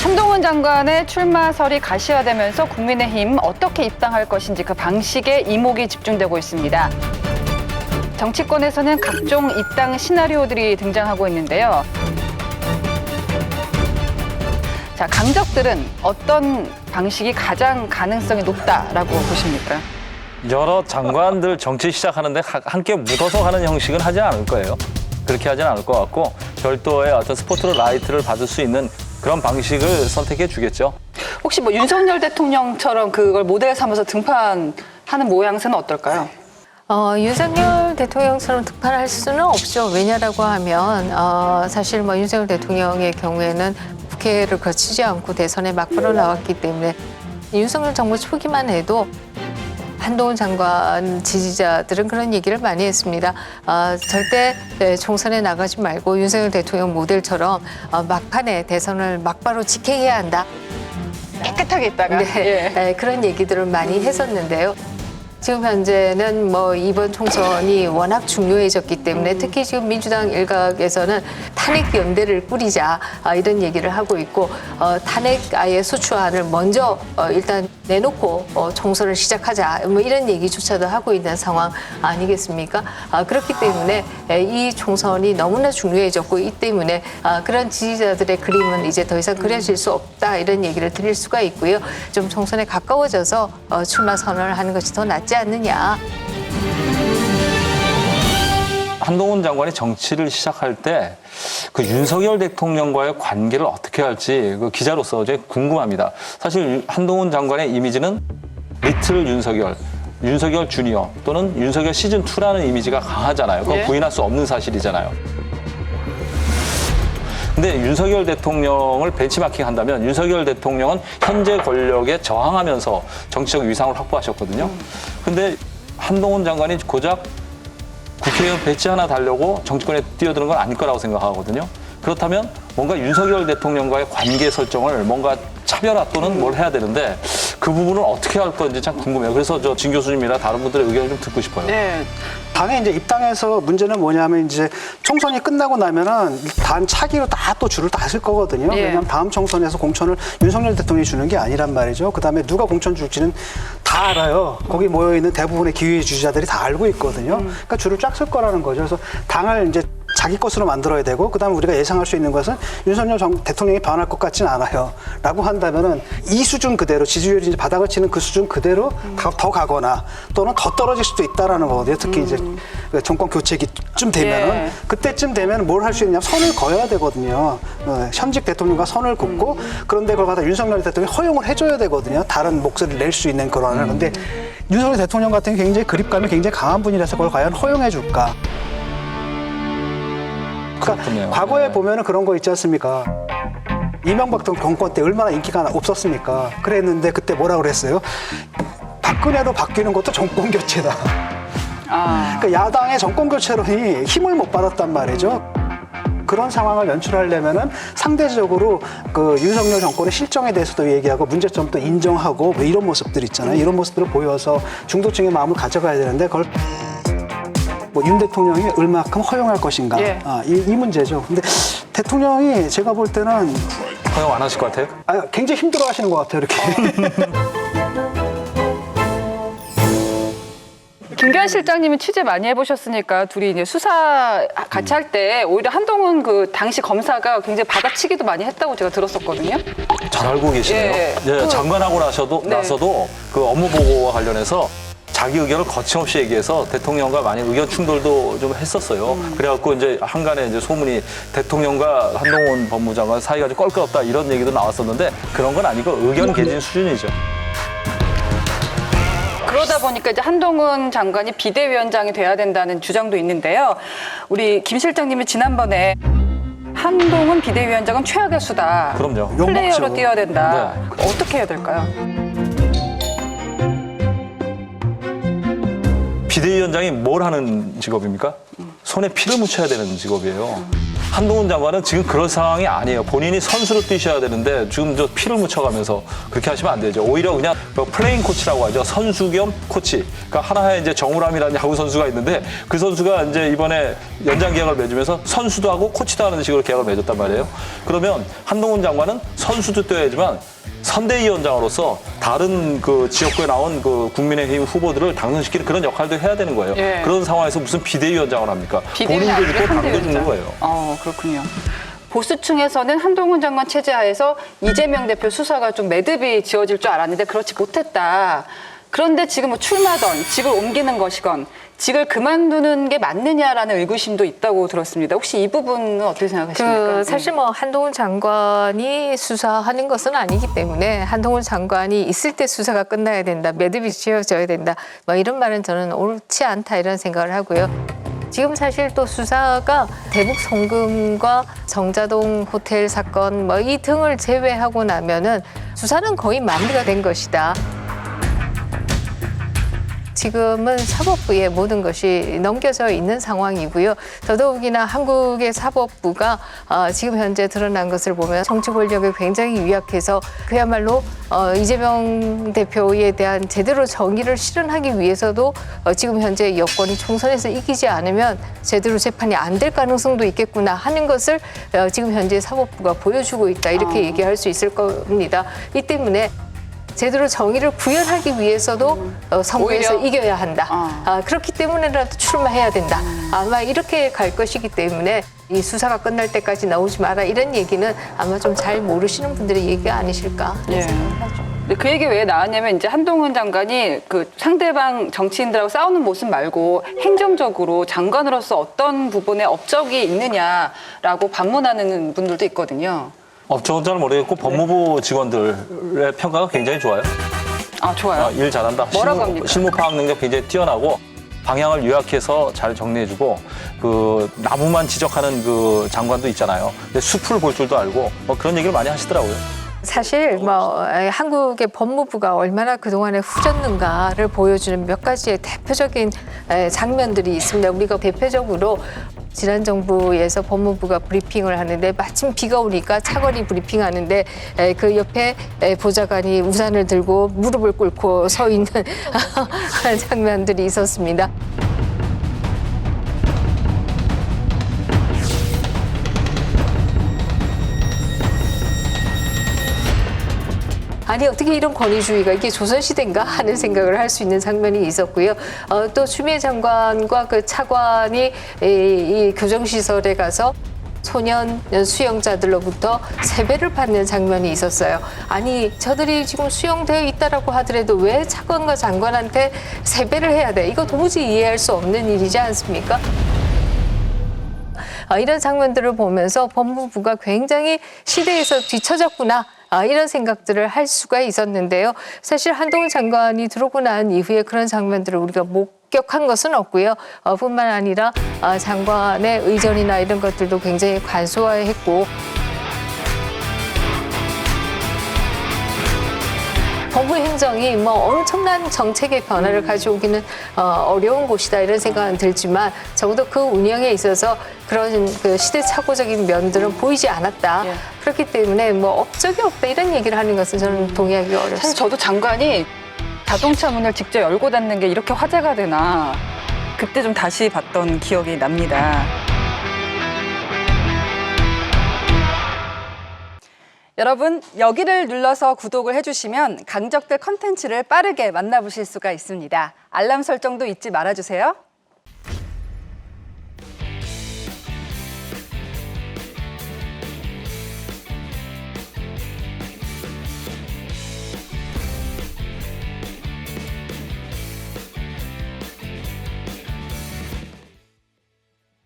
한동훈 장관의 출마설이 가시화되면서 국민의힘 어떻게 입당할 것인지 그 방식에 이목이 집중되고 있습니다. 정치권에서는 각종 입당 시나리오들이 등장하고 있는데요. 자, 강적들은 어떤 방식이 가장 가능성이 높다라고 보십니까? 여러 장관들 정치 시작하는데 함께 묻어서 가는 형식은 하지 않을 거예요. 그렇게 하지는 않을 것 같고 별도의 어떤 스포트라이트를 받을 수 있는 그런 방식을 선택해 주겠죠. 혹시 뭐 윤석열 대통령처럼 그걸 모델 삼아서 등판하는 모양새는 어떨까요? 윤석열 대통령처럼 등판할 수는 없죠. 왜냐라고 하면 사실 뭐 윤석열 대통령의 경우에는 국회를 거치지 않고 대선에 막바로 나왔기 때문에 윤석열 정부 초기만 해도 한동훈 장관 지지자들은 그런 얘기를 많이 했습니다. 절대 총선에 나가지 말고 윤석열 대통령 모델처럼 막판에 대선을 막바로 직행해야 한다. 깨끗하게 있다가. 네, 그런 얘기들을 많이 했었는데요. 지금 현재는 뭐 이번 총선이 워낙 중요해졌기 때문에 특히 지금 민주당 일각에서는 탄핵 연대를 꾸리자 이런 얘기를 하고 있고 탄핵 아예 소추안을 먼저 일단 내놓고 총선을 시작하자 뭐 이런 얘기조차도 하고 있는 상황 아니겠습니까? 그렇기 때문에 이 총선이 너무나 중요해졌고 이 때문에 그런 지지자들의 그림은 이제 더 이상 그려질 수 없다 이런 얘기를 드릴 수가 있고요. 좀 총선에 가까워져서 출마 선언을 하는 것이 더 낫지 않느냐. 한동훈 장관이 정치를 시작할 때 그 윤석열 대통령과의 관계를 어떻게 할지 그 기자로서 제 궁금합니다. 사실 한동훈 장관의 이미지는 리틀 윤석열, 윤석열 주니어 또는 윤석열 시즌 2라는 이미지가 강하잖아요. 그건 부인할 수 없는 사실이잖아요. 근데 윤석열 대통령을 벤치마킹 한다면 윤석열 대통령은 현재 권력에 저항하면서 정치적 위상을 확보하셨거든요. 근데 한동훈 장관이 고작 국회의원 배지 하나 달려고 정치권에 뛰어드는 건 아닐 거라고 생각하거든요. 그렇다면 뭔가 윤석열 대통령과의 관계 설정을 뭔가 차별화 또는 뭘 해야 되는데 그 부분을 어떻게 할 건지 참 궁금해요. 그래서 저 진 교수님이나 다른 분들의 의견을 좀 듣고 싶어요. 네. 당에 이제 입당해서 문제는 뭐냐면 이제 총선이 끝나고 나면은 단 차기로 다 또 줄을 다 쓸 거거든요. 예. 왜냐하면 다음 총선에서 공천을 윤석열 대통령이 주는 게 아니란 말이죠. 그다음에 누가 공천 줄지는 다 알아요. 거기 모여 있는 대부분의 기회 주자들이 다 알고 있거든요. 그러니까 줄을 쫙 쓸 거라는 거죠. 그래서 당을 이제 자기 것으로 만들어야 되고 그다음에 우리가 예상할 수 있는 것은 윤석열 대통령이 변할 것 같지는 않아요. 라고 한다면은 이 수준 그대로 지지율이 이제 바닥을 치는 그 수준 그대로 더 가거나 또는 더 떨어질 수도 있다라는 거거든요. 특히 이제 정권 교체기쯤 되면은 그때쯤 되면 뭘 할 수 있느냐 선을 그어야 되거든요. 현직 대통령과 선을 긋고 그런데 그걸 갖다 윤석열 대통령이 허용을 해줘야 되거든요. 다른 목소리를 낼 수 있는 그런 근데 윤석열 대통령 같은 경우 굉장히 그립감이 굉장히 강한 분이라서 그걸 과연 허용해 줄까? 그러니까 그렇군요. 과거에 네. 보면은 그런 거 있지 않습니까? 이명박 정권 때 얼마나 인기가 없었습니까? 그랬는데 그때 뭐라 그랬어요? 박근혜로 바뀌는 것도 정권 교체다. 그러니까 야당의 정권 교체론이 힘을 못 받았단 말이죠. 그런 상황을 연출하려면은 상대적으로 그 윤석열 정권의 실정에 대해서도 얘기하고 문제점도 인정하고 뭐 이런 모습들 있잖아요. 이런 모습들을 보여서 중도층의 마음을 가져가야 되는데 그걸 뭐 윤 대통령이 얼마큼 허용할 것인가 이 문제죠. 근데 대통령이 제가 볼 때는 허용 안 하실 것 같아요? 굉장히 힘들어하시는 것 같아요. 이렇게. 김기현 실장님이 취재 많이 해보셨으니까 둘이 이제 수사 같이 할 때 오히려 한동훈 그 당시 검사가 굉장히 받아치기도 많이 했다고 제가 들었었거든요. 잘 알고 계시네요. 예. 장관하고 나서도 그 업무 보고와 관련해서 자기 의견을 거침없이 얘기해서 대통령과 많이 의견 충돌도 좀 했었어요. 그래갖고 이제 한간에 이제 소문이 대통령과 한동훈 법무장관 사이가 좀 껄끄럽다 이런 얘기도 나왔었는데 그런 건 아니고 의견 개진 수준이죠. 그러다 보니까 이제 한동훈 장관이 비대위원장이 돼야 된다는 주장도 있는데요. 우리 김 실장님이 지난번에 한동훈 비대위원장은 최악의 수다. 그럼요. 플레이어로 욕먹죠. 뛰어야 된다. 네. 어떻게 해야 될까요? 비대위원장이 뭘 하는 직업입니까? 손에 피를 묻혀야 되는 직업이에요. 한동훈 장관은 지금 그런 상황이 아니에요. 본인이 선수로 뛰셔야 되는데 지금 저 피를 묻혀가면서 그렇게 하시면 안 되죠. 오히려 그냥 플레잉 코치라고 하죠. 선수 겸 코치. 그러니까 하나의 이제 정우람이라는 야구 선수가 있는데 그 선수가 이제 이번에 연장 계약을 맺으면서 선수도 하고 코치도 하는 식으로 계약을 맺었단 말이에요. 그러면 한동훈 장관은 선수도 뛰어야지만 선대위원장으로서 다른 그 지역구에 나온 그 국민의힘 후보들을 당선시키는 그런 역할도 해야 되는 거예요. 예. 그런 상황에서 무슨 비대위원장을 합니까? 비대위는 본인들이 또 아니고 당겨주는 거예요. 그렇군요. 보수층에서는 한동훈 장관 체제하에서 이재명 대표 수사가 좀 매듭이 지어질 줄 알았는데 그렇지 못했다. 그런데 지금 뭐 출마던, 직을 옮기는 것이건 직을 그만두는 게 맞느냐라는 의구심도 있다고 들었습니다. 혹시 이 부분은 어떻게 생각하십니까? 사실 뭐 한동훈 장관이 수사하는 것은 아니기 때문에 한동훈 장관이 있을 때 수사가 끝나야 된다, 매듭이 지어져야 된다, 뭐 이런 말은 저는 옳지 않다 이런 생각을 하고요. 지금 사실 또 수사가 대북 송금과 정자동 호텔 사건 뭐 이 등을 제외하고 나면은 수사는 거의 마무리가 된 것이다. 지금은 사법부에 모든 것이 넘겨져 있는 상황이고요. 더더욱이나 한국의 사법부가 지금 현재 드러난 것을 보면 정치 권력이 굉장히 유약해서 그야말로 이재명 대표에 대한 제대로 정의를 실현하기 위해서도 지금 현재 여권이 총선에서 이기지 않으면 제대로 재판이 안 될 가능성도 있겠구나 하는 것을 지금 현재 사법부가 보여주고 있다 이렇게 얘기할 수 있을 겁니다. 이 때문에 제대로 정의를 구현하기 위해서도 선거에서 오히려? 이겨야 한다. 그렇기 때문에라도 출마해야 된다. 아마 이렇게 갈 것이기 때문에 이 수사가 끝날 때까지 나오지 마라 이런 얘기는 아마 좀 잘 모르시는 분들의 얘기가 아니실까 예. 생각을 하죠. 근데 그 얘기 왜 나왔냐면 이제 한동훈 장관이 그 상대방 정치인들하고 싸우는 모습 말고 행정적으로 장관으로서 어떤 부분에 업적이 있느냐라고 반문하는 분들도 있거든요. 업적은 잘 모르겠고 법무부 직원들의 평가가 굉장히 좋아요. 좋아요. 일 잘한다. 뭐라고 합니까? 실무 파악 능력 굉장히 뛰어나고 방향을 요약해서 잘 정리해주고 그 나무만 지적하는 그 장관도 있잖아요. 근데 숲을 볼 줄도 알고 뭐 그런 얘기를 많이 하시더라고요. 사실 뭐 한국의 법무부가 얼마나 그동안에 후졌는가를 보여주는 몇 가지의 대표적인 장면들이 있습니다. 우리가 대표적으로 지난 정부에서 법무부가 브리핑을 하는데 마침 비가 오니까 차관이 브리핑하는데 그 옆에 보좌관이 우산을 들고 무릎을 꿇고 서 있는 장면들이 있었습니다. 아니 어떻게 이런 권위주의가 이게 조선시대인가 하는 생각을 할 수 있는 장면이 있었고요. 또 추미애 장관과 그 차관이 이 교정시설에 가서 소년 수용자들로부터 세배를 받는 장면이 있었어요. 아니 저들이 지금 수용되어 있다라고 하더라도 왜 차관과 장관한테 세배를 해야 돼? 이거 도무지 이해할 수 없는 일이지 않습니까? 이런 장면들을 보면서 법무부가 굉장히 시대에서 뒤처졌구나. 이런 생각들을 할 수가 있었는데요. 사실 한동훈 장관이 들어오고 난 이후에 그런 장면들을 우리가 목격한 것은 없고요. 뿐만 아니라 장관의 의전이나 이런 것들도 굉장히 간소화했고 법무 행정이 뭐 엄청난 정책의 변화를 가져오기는 어려운 곳이다 이런 생각은 들지만 적어도 그 운영에 있어서 그런 그 시대착오적인 면들은 보이지 않았다. 예. 그렇기 때문에 뭐 업적이 없다 이런 얘기를 하는 것은 저는 동의하기 어렵습니다. 사실 저도 장관이 자동차 문을 직접 열고 닫는 게 이렇게 화제가 되나 그때 좀 다시 봤던 기억이 납니다. 여러분 여기를 눌러서 구독을 해주시면 강적들 컨텐츠를 빠르게 만나보실 수가 있습니다. 알람 설정도 잊지 말아주세요.